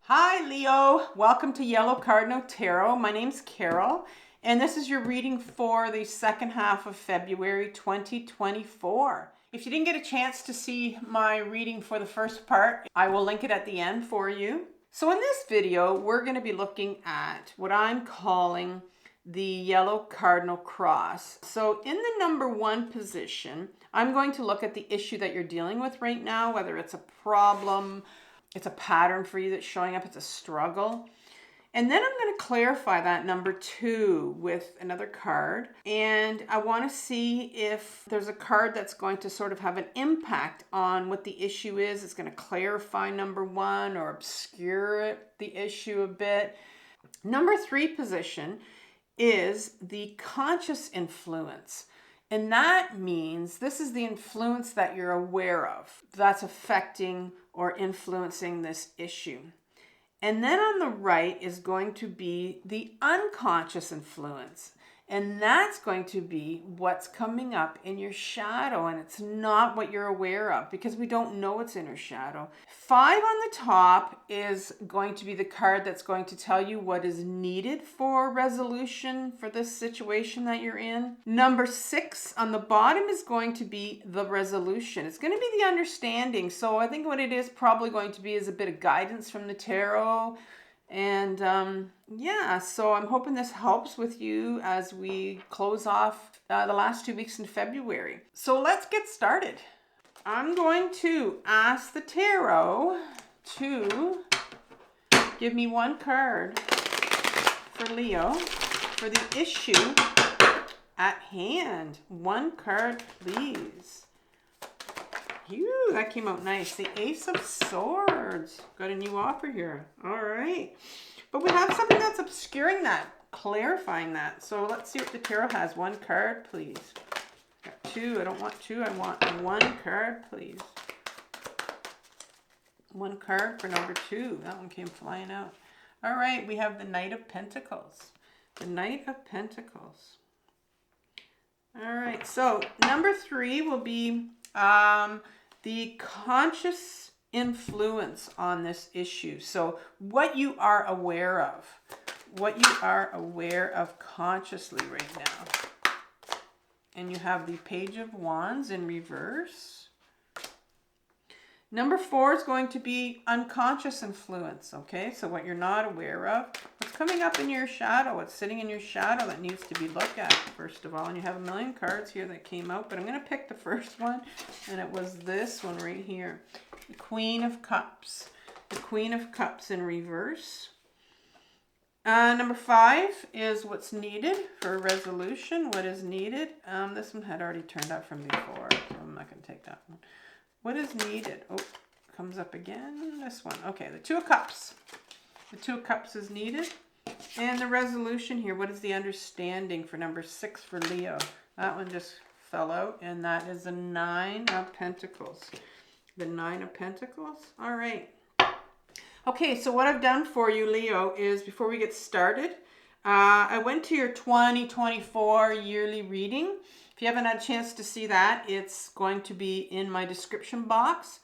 Hi Leo, welcome to Yellow Cardinal Tarot. My name's Carol, and this is your reading for the second half of February 2024. If you didn't get a chance to see my reading for the first part, I will link it at the end for you. So in this video, we're going to be looking at what I'm calling the Yellow Cardinal Cross. So in the number one position, I'm going to look at the issue that you're dealing with right now, whether it's a problem, it's a pattern for you that's showing up, it's a struggle. And then I'm going to clarify that number two with another card. And I want to see if there's a card that's going to sort of have an impact on what the issue is. It's going to clarify number one or obscure the issue a bit. Number three position is the conscious influence. And that means this is the influence that you're aware of that's affecting or influencing this issue. And then on the right is going to be the unconscious influence. And that's going to be what's coming up in your shadow. And it's not what you're aware of because we don't know what's in your shadow. 5 on the top is going to be the card that's going to tell you what is needed for resolution for this situation that you're in. Number 6 on the bottom is going to be the resolution. It's going to be the understanding. So I think what it is probably going to be is a bit of guidance from the tarot. And yeah, so I'm hoping this helps with you as we close off the last 2 weeks in February. So let's get started. I'm going to ask the tarot to give me one card for Leo for the issue at hand. One card, please. Phew, that came out nice. The Ace of Swords. Got a new offer here. All right. But we have something that's obscuring that, clarifying that. So let's see what the tarot has. One card, please. Got 2. I don't want 2. I want 1 card, please. 1 card for number 2. That one came flying out. All right. We have the Knight of Pentacles. The Knight of Pentacles. All right. So number 3 will be the conscious influence on this issue. So what you are aware of, consciously right now. And you have the Page of Wands in reverse. Number 4 is going to be unconscious influence. Okay, so what you're not aware of, what's coming up in your shadow, what's sitting in your shadow that needs to be looked at, first of all. And you have a million cards here that came out, but I'm going to pick the first one, and it was this one right here. The Queen of Cups. The Queen of Cups in reverse. Number 5 is what's needed for resolution. What is needed? This one had already turned out from before, so I'm not going to take that one. What is needed? Oh, comes up again. This one. Okay, the 2 of Cups. The 2 of Cups is needed. And the resolution here, what is the understanding for number 6 for Leo? That one just fell out, and that is the 9 of Pentacles. The 9 of Pentacles. All right. Okay, so what I've done for you, Leo, is before we get started, I went to your 2024 yearly reading. If you haven't had a chance to see that, it's going to be in my description box.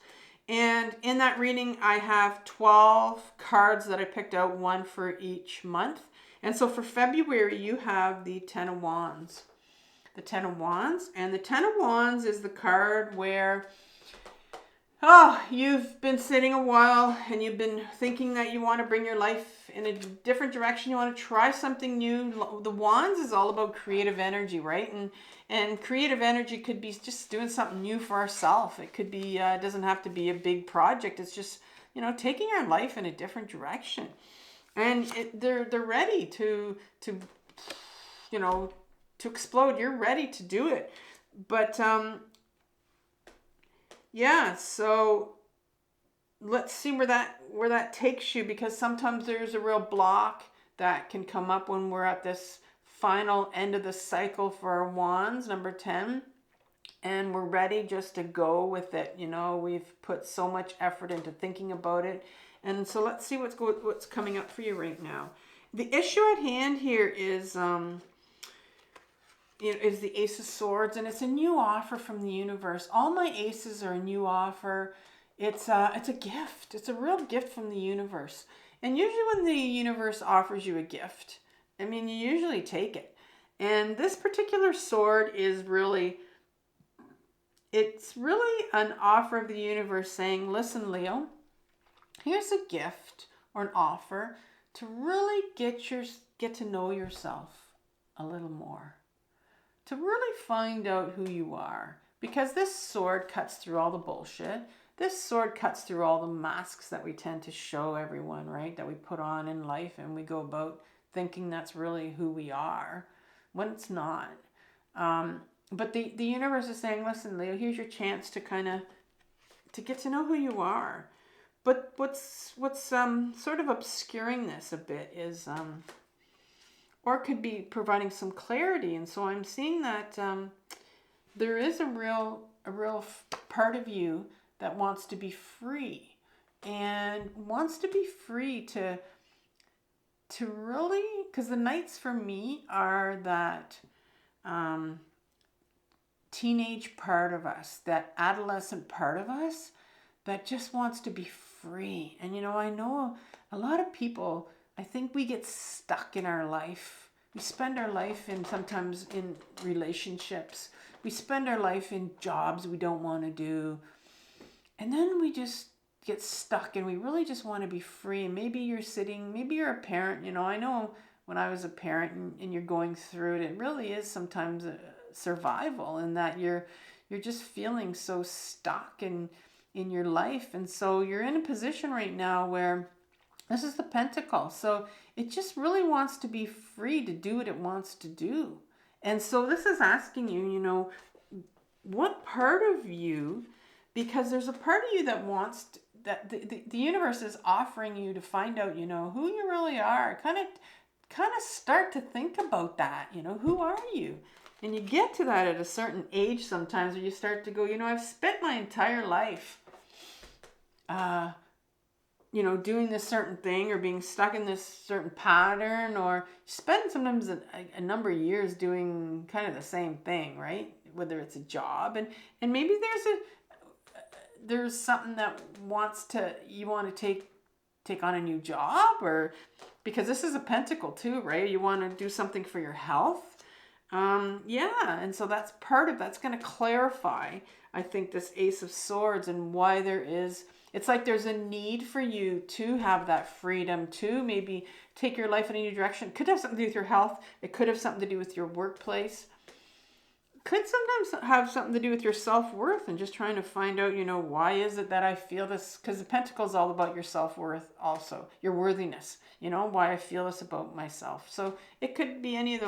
And in that reading, I have 12 cards that I picked out, 1 for each month. And so for February, you have the 10 of Wands. The 10 of Wands. And the 10 of Wands is the card where, you've been sitting a while and you've been thinking that you want to bring your life in a different direction. You want to try something new. The Wands is all about creative energy, right? And creative energy could be just doing something new for ourselves. It could be, it doesn't have to be a big project. It's just, taking our life in a different direction. And they're ready to explode. You're ready to do it. But, yeah, so let's see where that takes you, because sometimes there's a real block that can come up when we're at this final end of the cycle for our Wands, number 10, and we're ready just to go with it. We've put so much effort into thinking about it, and so let's see what's coming up for you right now. The issue at hand here is is the Ace of Swords, and it's a new offer from the universe. All my aces are a new offer. It's a gift. It's a real gift from the universe. And usually when the universe offers you a gift, I mean, you usually take it. And this particular sword is really, it's really an offer of the universe saying, listen, Leo, here's a gift or an offer to really get to know yourself a little more, to really find out who you are. Because this sword cuts through all the bullshit. This sword cuts through all the masks that we tend to show everyone, right? That we put on in life, and we go about thinking that's really who we are when it's not. But the universe is saying, listen, Leo, here's your chance to kind of to get to know who you are. But what's sort of obscuring this a bit is, or could be providing some clarity. And so I'm seeing that there is a real part of you that wants to be free, and wants to be free to really, because the Knights for me are that teenage part of us, that adolescent part of us that just wants to be free. And I know a lot of people, I think we get stuck in our life. We spend our life sometimes in relationships. We spend our life in jobs we don't want to do. And then we just get stuck, and we really just want to be free. Maybe you're a parent, I know when I was a parent and you're going through it, it really is sometimes a survival, in that you're just feeling so stuck in your life. And so you're in a position right now where this is the Pentacle. So it just really wants to be free to do what it wants to do. And so this is asking you, what part of you, because there's a part of you that wants to, that the universe is offering you to find out, who you really are. Kind of start to think about that, who are you? And you get to that at a certain age sometimes, where you start to go, I've spent my entire life doing this certain thing, or being stuck in this certain pattern, or spend sometimes a number of years doing kind of the same thing, right? Whether it's a job, and maybe there's something that you want to take on a new job, or because this is a Pentacle too, right? You want to do something for your health. And so that's going to clarify, I think, this Ace of Swords, and why it's like there's a need for you to have that freedom to maybe take your life in a new direction. It could have something to do with your health. It could have something to do with your workplace. Could sometimes have something to do with your self-worth, and just trying to find out, why is it that I feel this? Because the Pentacle is all about your self-worth also, your worthiness, why I feel this about myself. So it could be any of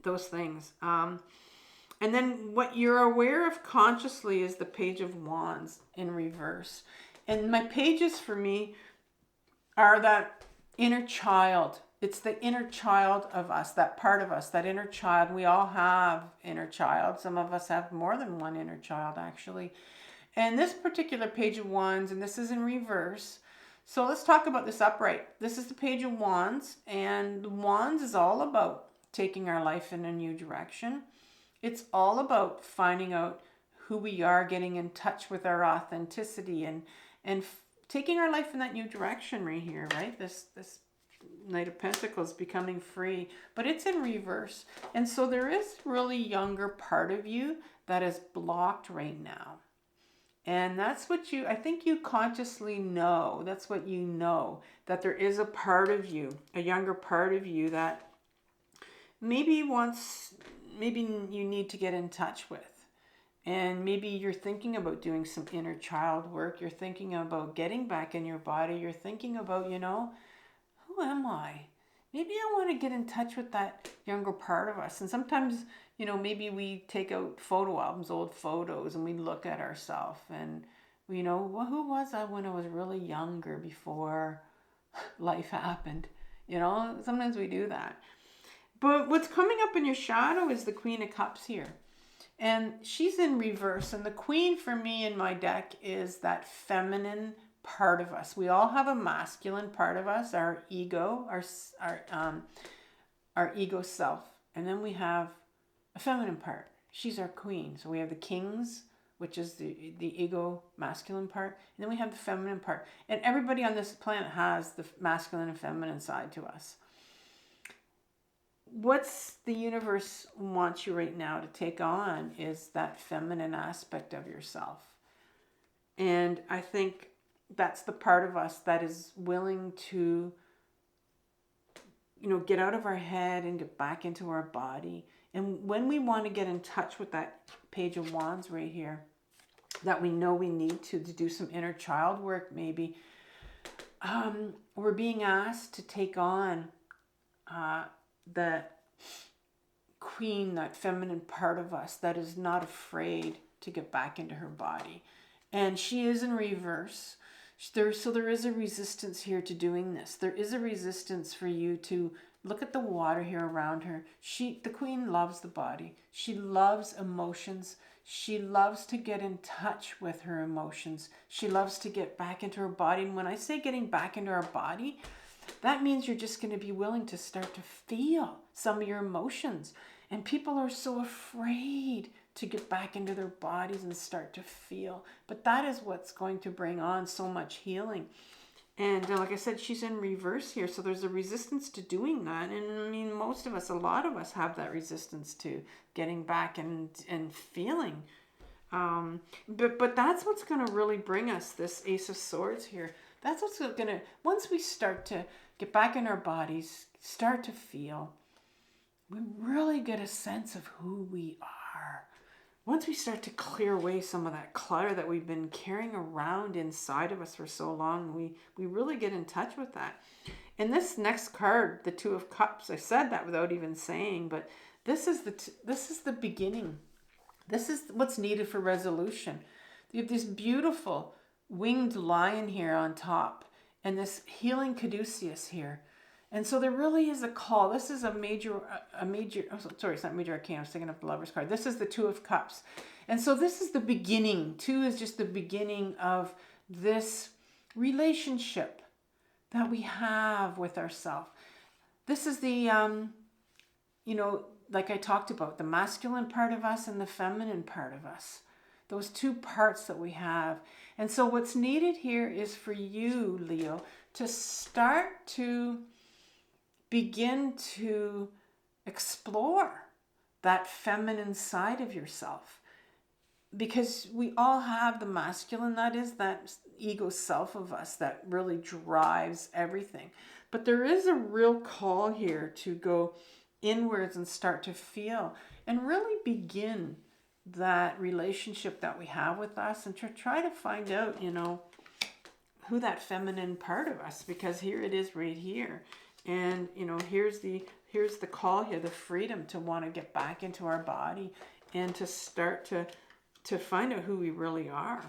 those things. And then what you're aware of consciously is the Page of Wands in reverse. And my pages for me are that inner child. It's the inner child of us, that part of us, that inner child. We all have inner child. Some of us have more than one inner child, actually. And this particular Page of Wands, and this is in reverse. So let's talk about this upright. This is the Page of Wands, and Wands is all about taking our life in a new direction. It's all about finding out who we are, getting in touch with our authenticity, and taking our life in that new direction right here, right? This Knight of Pentacles, becoming free, but it's in reverse. And so there is really younger part of you that is blocked right now. And that's what I think you consciously know. That's what you know, that there is a part of you, a younger part of you that maybe you need to get in touch with. And maybe you're thinking about doing some inner child work. You're thinking about getting back in your body. You're thinking about, who am I? Maybe I want to get in touch with that younger part of us. And sometimes, maybe we take out photo albums, old photos, and we look at ourselves, and well, who was I when I was really younger, before life happened? Sometimes we do that. But what's coming up in your shadow is the Queen of Cups here. And she's in reverse. And the Queen for me in my deck is that feminine part of us. We all have a masculine part of us, our ego, our ego self. And then we have a feminine part. She's our queen. So we have the King's which is the ego masculine part. And then we have the feminine part. And everybody on this planet has the masculine and feminine side to us. What's the universe wants you right now to take on is that feminine aspect of yourself. And I think that's the part of us that is willing to, get out of our head and get back into our body. And when we want to get in touch with that Page of Wands right here, that we know we need to do some inner child work maybe, we're being asked to take on that queen, that feminine part of us that is not afraid to get back into her body. And she is in reverse. So there is a resistance here to doing this. There is a resistance for you to look at the water here around her. The queen loves the body. She loves emotions. She loves to get in touch with her emotions. She loves to get back into her body. And when I say getting back into our body, that means you're just going to be willing to start to feel some of your emotions. And people are so afraid to get back into their bodies and start to feel. But that is what's going to bring on so much healing. And like I said, she's in reverse here. So there's a resistance to doing that. And I mean, most of us, a lot of us have that resistance to getting back and feeling. But that's what's going to really bring us this Ace of Swords here. That's what's going to, once we start to get back in our bodies, start to feel, we really get a sense of who we are. Once we start to clear away some of that clutter that we've been carrying around inside of us for so long, we really get in touch with that. And this next card, the Two of Cups, I said that without even saying, but this is the beginning. This is what's needed for resolution. You have this beautiful winged lion here on top and this healing caduceus here. And so there really is a call. This is sorry, it's not major arcana. I was thinking of the Lover's card. This is the Two of Cups. And so this is the beginning. Two is just the beginning of this relationship that we have with ourselves. This is the, like I talked about, the masculine part of us and the feminine part of us. Those two parts that we have. And so what's needed here is for you, Leo, to start to begin to explore that feminine side of yourself. Because we all have the masculine, that is that ego self of us that really drives everything. But there is a real call here to go inwards and start to feel and really begin that relationship that we have with us and to try to find out, who that feminine part of us, because here it is right here. And, here's the call here, the freedom to want to get back into our body and to start to find out who we really are.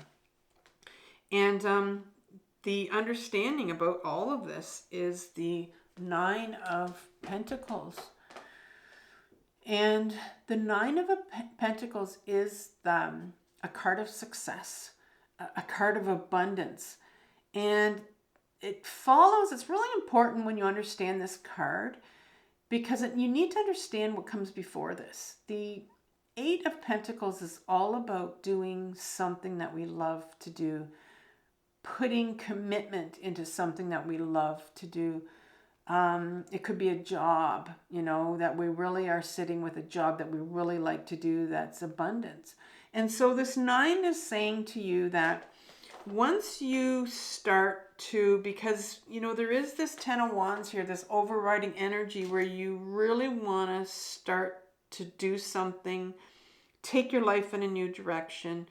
And the understanding about all of this is the Nine of Pentacles. And the Nine of Pentacles is a card of success, a card of abundance. And it follows, it's really important when you understand this card, because you need to understand what comes before this. The Eight of Pentacles is all about doing something that we love to do, putting commitment into something that we love to do. It could be a job, that we really are sitting with a job that we really like to do, that's abundance. And so this Nine is saying to you that once you start to, because, there is this Ten of Wands here, this overriding energy where you really want to start to do something, take your life in a new direction.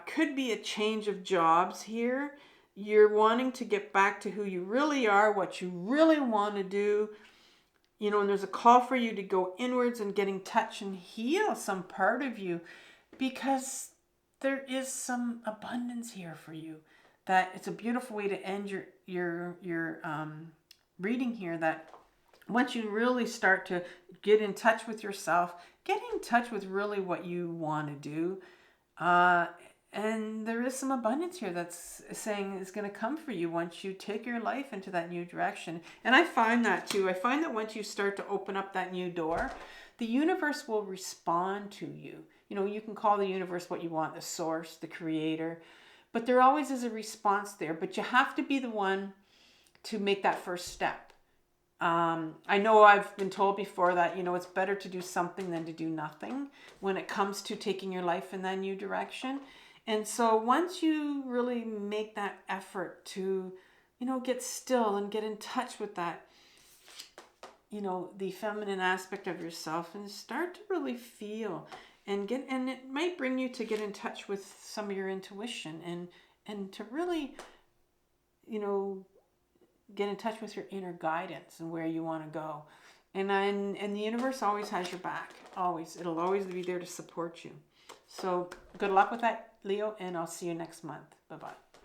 Could be a change of jobs here. You're wanting to get back to who you really are, what you really want to do, and there's a call for you to go inwards and get in touch and heal some part of you, because there is some abundance here for you. That it's a beautiful way to end your reading here, that once you really start to get in touch with yourself, get in touch with really what you want to do, and there is some abundance here that's saying is going to come for you once you take your life into that new direction. And I find that too. I find that once you start to open up that new door, the universe will respond to you. you know, you can call the universe what you want, the source, the creator, but there always is a response there. But you have to be the one to make that first step. I know I've been told before that, you know, it's better to do something than to do nothing when it comes to taking your life in that new direction. And so once you really make that effort to, you know, get still and get in touch with that, you know, the feminine aspect of yourself, and start to really feel and get, and it might bring you to get in touch with some of your intuition, and to really, you know, get in touch with your inner guidance and where you want to go. And the universe always has your back. Always. It'll always be there to support you. So good luck with that, Leo, and I'll see you next month. Bye-bye.